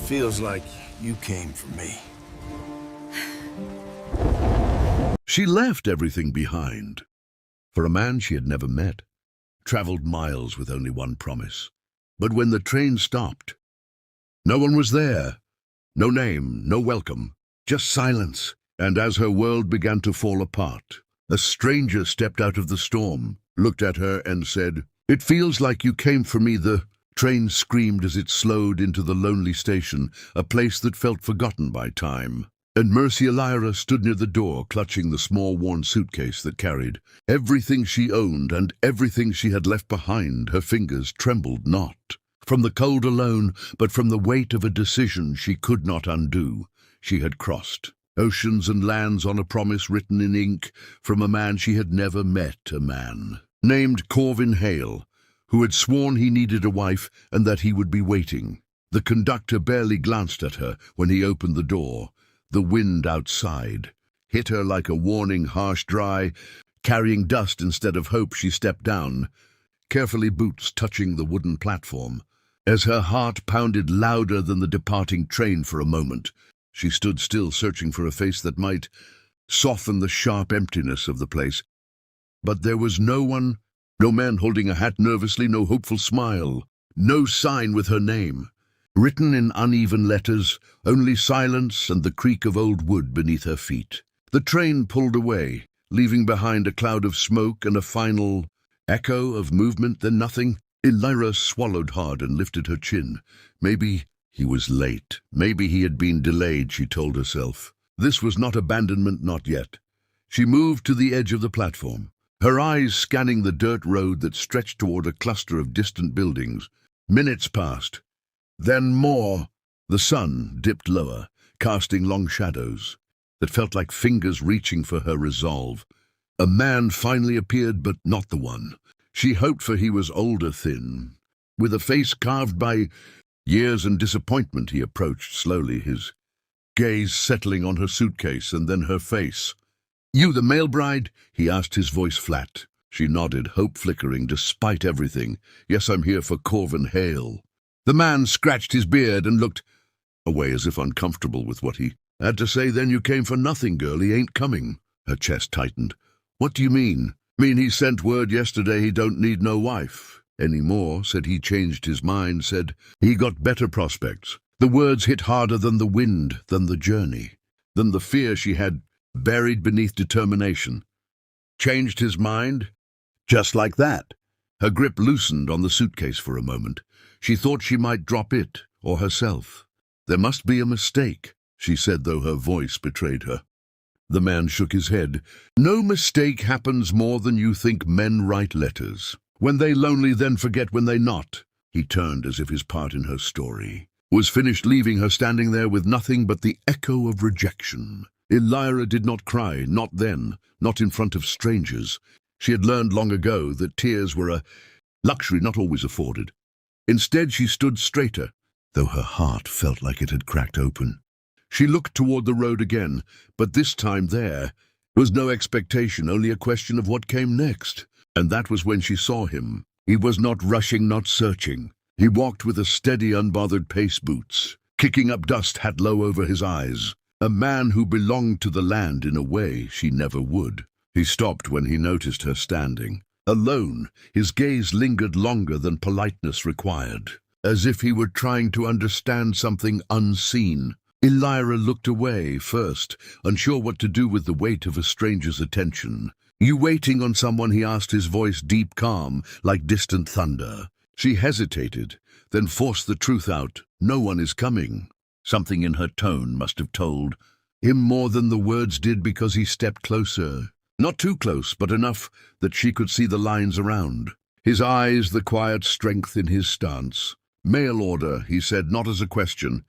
Feels like you came for me. She left everything behind. For a man she had never met, traveled miles with only one promise. But when the train stopped, no one was there. No name, no welcome, just silence. And as her world began to fall apart, a stranger stepped out of the storm, looked at her and said, "It feels like you came for me." The train screamed as it slowed into the lonely station, a place that felt forgotten by time. And Mercy Elira stood near the door, clutching the small worn suitcase that carried everything she owned and everything she had left behind. Her fingers trembled not from the cold alone, but from the weight of a decision she could not undo. She had crossed oceans and lands on a promise written in ink from a man she had never met, a man named Corvin Hale, who had sworn he needed a wife and that he would be waiting. The conductor barely glanced at her when he opened the door. The wind outside hit her like a warning, harsh, dry. Carrying dust instead of hope, she stepped down, carefully, boots touching the wooden platform. As her heart pounded louder than the departing train for a moment, she stood still, searching for a face that might soften the sharp emptiness of the place. But there was no one, no man holding a hat nervously, no hopeful smile, no sign with her name. Written in uneven letters, only silence and the creak of old wood beneath her feet. The train pulled away, leaving behind a cloud of smoke and a final echo of movement, then nothing. Elira swallowed hard and lifted her chin. Maybe he was late. Maybe he had been delayed, she told herself. This was not abandonment, not yet. She moved to the edge of the platform, her eyes scanning the dirt road that stretched toward a cluster of distant buildings. Minutes passed. Then more. The sun dipped lower, casting long shadows that felt like fingers reaching for her resolve. A man finally appeared, but not the one she hoped for. He was older, thin, with a face carved by years and disappointment. He approached slowly, his gaze settling on her suitcase and then her face. "You the male bride?" he asked, his voice flat. She nodded, hope flickering despite everything. "Yes, I'm here for Corvin Hale." The man scratched his beard and looked away as if uncomfortable with what he had to say. "Then you came for nothing, girl. He ain't coming." Her chest tightened. "What do you mean?" "Mean he sent word yesterday he don't need no wife anymore. Said he changed his mind, said he got better prospects." The words hit harder than the wind, than the journey, than the fear she had buried beneath determination. Changed his mind? Just like that. Her grip loosened on the suitcase for a moment. She thought she might drop it, or herself. "There must be a mistake," she said, though her voice betrayed her. The man shook his head. "No mistake happens more than you think. Men write letters. When they lonely, then forget when they not." He turned as if his part in her story was finished, leaving her standing there with nothing but the echo of rejection. Elira did not cry, not then, not in front of strangers. She had learned long ago that tears were a luxury not always afforded. Instead, she stood straighter, though her heart felt like it had cracked open. She looked toward the road again, but this time there was no expectation, only a question of what came next. And that was when she saw him. He was not rushing, not searching. He walked with a steady, unbothered pace, boots kicking up dust, hat low over his eyes. A man who belonged to the land in a way she never would. He stopped when he noticed her standing. Alone, his gaze lingered longer than politeness required, as if he were trying to understand something unseen. Elira looked away first, unsure what to do with the weight of a stranger's attention. "You waiting on someone?" he asked, his voice deep, calm, like distant thunder. She hesitated, then forced the truth out. "No one is coming." Something in her tone must have told him more than the words did, because he stepped closer. Not too close, but enough that she could see the lines around. His eyes, the quiet strength in his stance. "Mail order," he said, not as a question.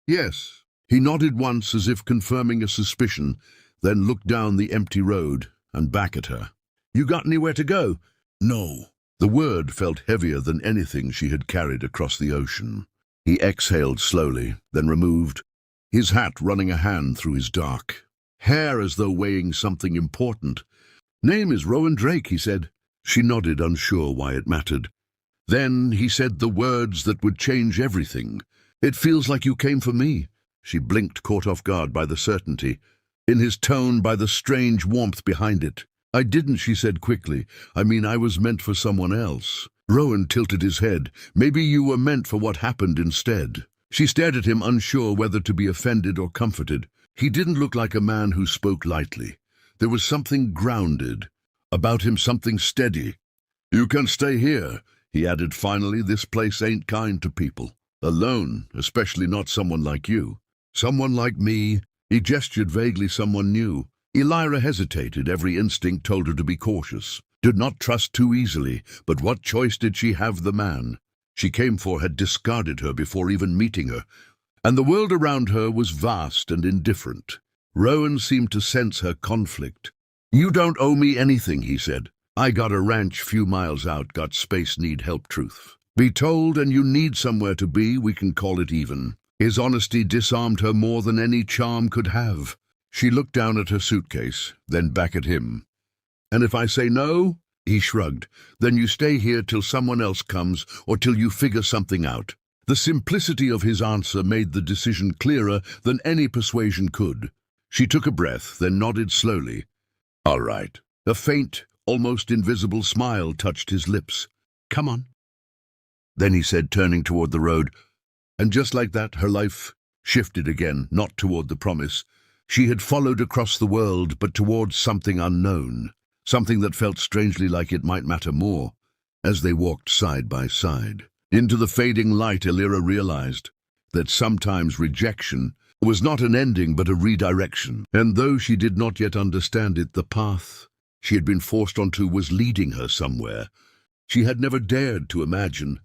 "Yes." He nodded once as if confirming a suspicion, then looked down the empty road and back at her. "You got anywhere to go?" "No." The word felt heavier than anything she had carried across the ocean. He exhaled slowly, then removed his hat, running a hand through his dark hair as though weighing something important. "Name is Rowan Drake," he said. She nodded, unsure why it mattered. Then he said the words that would change everything. It feels like you came for me." She blinked, caught off guard by the certainty. In his tone, by the strange warmth behind it. "I didn't," she said quickly. "I mean, I was meant for someone else." Rowan tilted his head. "Maybe you were meant for what happened instead." She stared at him, unsure whether to be offended or comforted. He didn't look like a man who spoke lightly. There was something grounded about him, something steady. "You can stay here," he added finally. "This place ain't kind to people. Alone, especially not someone like you. Someone like me." He gestured vaguely, someone new. Elira hesitated. Every instinct told her to be cautious. Did not trust too easily, but what choice did she have? The man she came for had discarded her before even meeting her, and the world around her was vast and indifferent. Rowan seemed to sense her conflict. "You don't owe me anything," he said. "I got a ranch few miles out, got space, need help, truth. Be told, and you need somewhere to be, we can call it even." His honesty disarmed her more than any charm could have. She looked down at her suitcase, then back at him. "And if I say no?" He shrugged. "Then you stay here till someone else comes, or till you figure something out." The simplicity of his answer made the decision clearer than any persuasion could. She took a breath, then nodded slowly. "All right." A faint, almost invisible smile touched his lips. "Come on." Then he said, turning toward the road, and just like that, her life shifted again, not toward the promise she had followed across the world, but towards something unknown, something that felt strangely like it might matter more. As they walked side by side into the fading light, Elira realized that sometimes rejection was not an ending but a redirection, and though she did not yet understand it, the path she had been forced onto was leading her somewhere she had never dared to imagine.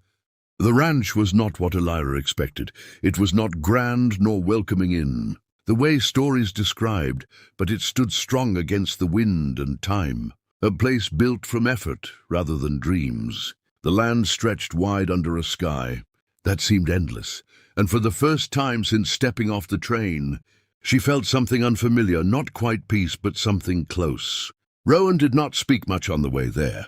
The ranch was not what Elira expected. It was not grand nor welcoming in the way stories described, but it stood strong against the wind and time. A place built from effort rather than dreams. The land stretched wide under a sky that seemed endless, and for the first time since stepping off the train, she felt something unfamiliar, not quite peace, but something close. Rowan did not speak much on the way there,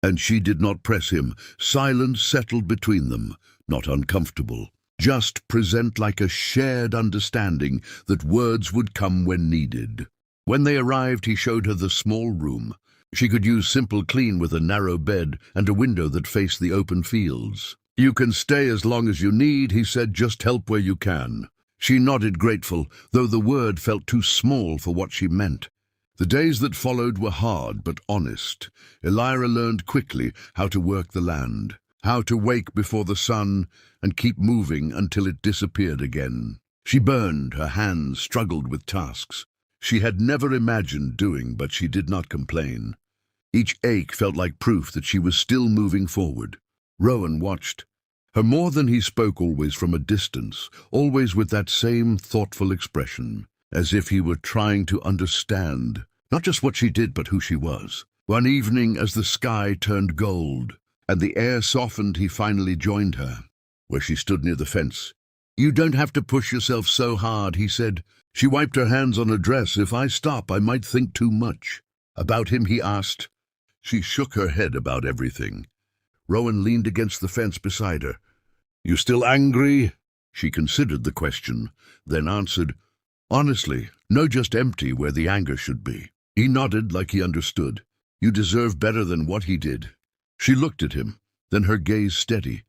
and she did not press him. Silence settled between them, not uncomfortable, just present, like a shared understanding that words would come when needed. When they arrived, he showed her the small room. She could use simple clean with a narrow bed and a window that faced the open fields. "You can stay as long as you need," he said, "just help where you can." She nodded, grateful, though the word felt too small for what she meant. The days that followed were hard but honest. Elira learned quickly how to work the land, how to wake before the sun and keep moving until it disappeared again. She burned, her hands struggled with tasks she had never imagined doing, but she did not complain. Each ache felt like proof that she was still moving forward. Rowan watched her more than he spoke, always from a distance, always with that same thoughtful expression, as if he were trying to understand not just what she did, but who she was. One evening, as the sky turned gold and the air softened, he finally joined her, where she stood near the fence. "You don't have to push yourself so hard," he said. She wiped her hands on her dress. "If I stop, I might think too much." "About him?" he asked. She shook her head. "About everything." Rowan leaned against the fence beside her. "You still angry?" She considered the question, then answered, "Honestly, no, just empty where the anger should be." He nodded like he understood. "You deserve better than what he did." She looked at him, then her gaze steady.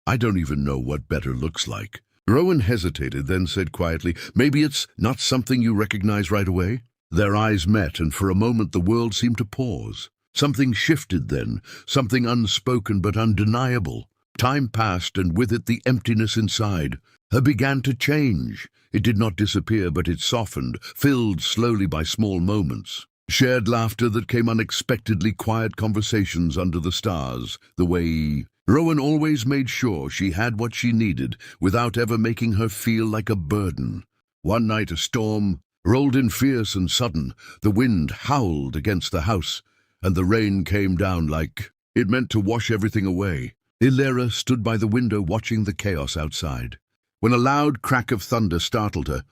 "I don't even know what better looks like." Rowan hesitated, then said quietly, "Maybe it's not something you recognize right away." Their eyes met, and for a moment the world seemed to pause. Something shifted then, something unspoken but undeniable. Time passed, and with it the emptiness inside her began to change. It did not disappear, but it softened, filled slowly by small moments. Shared laughter that came unexpectedly, quiet conversations under the stars, the way Rowan always made sure she had what she needed without ever making her feel like a burden. One night a storm rolled in, fierce and sudden. The wind howled against the house, and the rain came down like it meant to wash everything away. Elira stood by the window watching the chaos outside, when a loud crack of thunder startled her,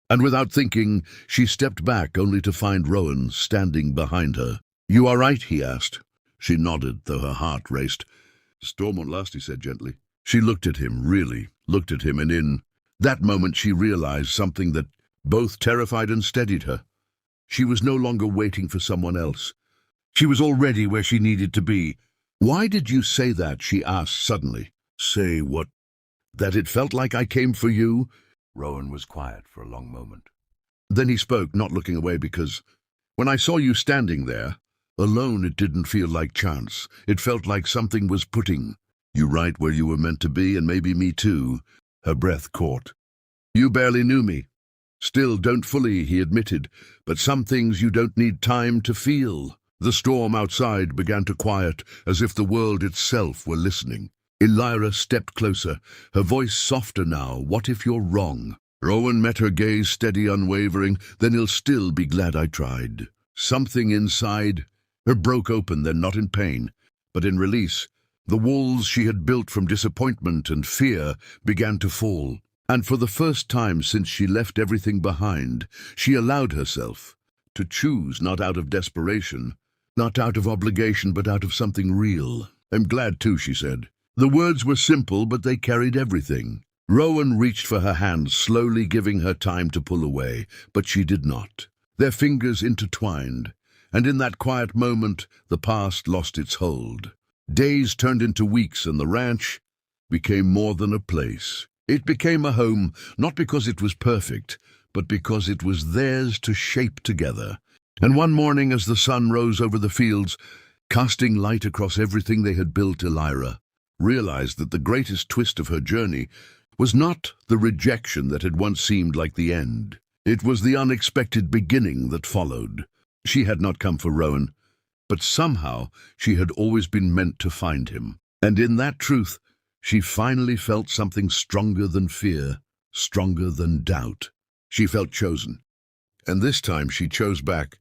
and without thinking, she stepped back only to find Rowan standing behind her. "You all right?" he asked. She nodded, though her heart raced. "Storm won't last," he said gently. She looked at him, really looked at him, and in That moment she realized something that both terrified and steadied her. She was no longer waiting for someone else. She was already where she needed to be. "Why did you say that?" she asked suddenly. "Say what? That it felt like I came for you?" Rowan was quiet for a long moment. Then he spoke, not looking away, "Because when I saw you standing there, alone, it didn't feel like chance. It felt like something was putting you right where you were meant to be, and maybe me too." Her breath caught. "You barely knew me. Still don't fully," he admitted, "but some things you don't need time to feel." The storm outside began to quiet, as if the world itself were listening. Elira stepped closer, her voice softer now. "What if you're wrong?" Rowan met her gaze, steady, unwavering. "Then he'll still be glad I tried." Something inside her broke open, then not in pain, but in release. The walls she had built from disappointment and fear began to fall. And for the first time since she left everything behind, she allowed herself to choose, not out of desperation, not out of obligation, but out of something real. "I'm glad too," she said. The words were simple, but they carried everything. Rowan reached for her hand, slowly giving her time to pull away, but she did not. Their fingers intertwined, and in that quiet moment, the past lost its hold. Days turned into weeks, and the ranch became more than a place. It became a home, not because it was perfect, but because it was theirs to shape together. And one morning, as the sun rose over the fields, casting light across everything they had built, Elira realized that the greatest twist of her journey was not the rejection that had once seemed like the end. It was the unexpected beginning that followed. She had not come for Rowan, but somehow she had always been meant to find him. And in that truth, she finally felt something stronger than fear, stronger than doubt. She felt chosen. And this time she chose back.